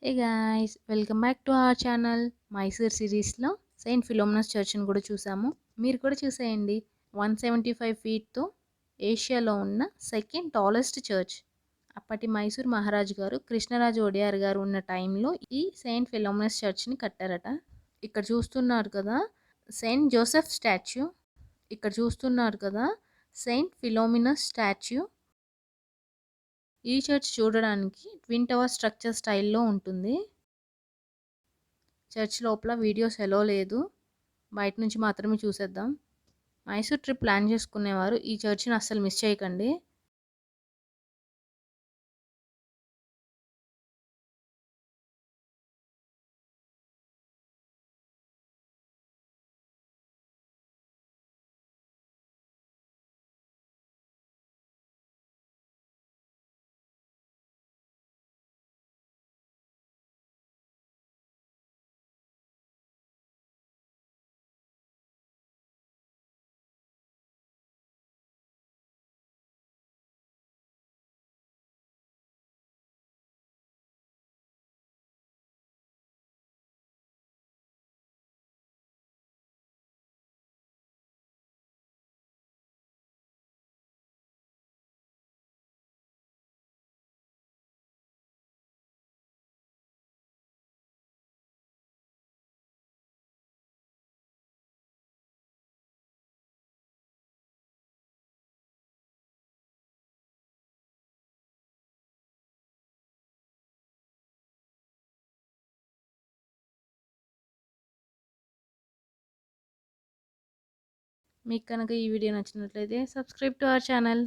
Hey guys! Welcome back to our channel. Mysore సిరీస్‌లో Saint ఫిలోమినాస్ చర్చ్‌ని కూడా చూసాము. మీరు కూడా చూసేయండి. 175 ఫీట్‌తో ఏషియాలో ఉన్న సెకండ్ టాలెస్ట్ చర్చ్. అప్పటి మైసూర్ మహారాజు గారు కృష్ణరాజు ఒడియార్ గారు ఉన్న టైంలో ఈ సెయింట్ ఫిలోమినాస్ చర్చ్‌ని కట్టారట. ఇక్కడ చూస్తున్నారు కదా సెయింట్ జోసెఫ్ స్టాచ్యూ. ఇక్కడ చూస్తున్నారు కదా సెయింట్ ఫిలోమినాస్ స్టాచ్యూ. ఈ చర్చ్ చూడడానికి ట్విన్ టవర్ స్ట్రక్చర్ స్టైల్‌లో ఉంటుంది. చర్చ్ లోపల వీడియోస్ ఎలో లేదు. బయట నుంచి మాత్రమే చూసేద్దాం. మైసూర్ ట్రిప్ ప్లాన్ చేసుకునేవారు ఈ చర్చ్‌ని అస్సలు మిస్ చేయకండి. మీకు కనుక ఈ వీడియో నచ్చినట్లయితే సబ్స్క్రైబ్ టు అవర్ ఛానల్.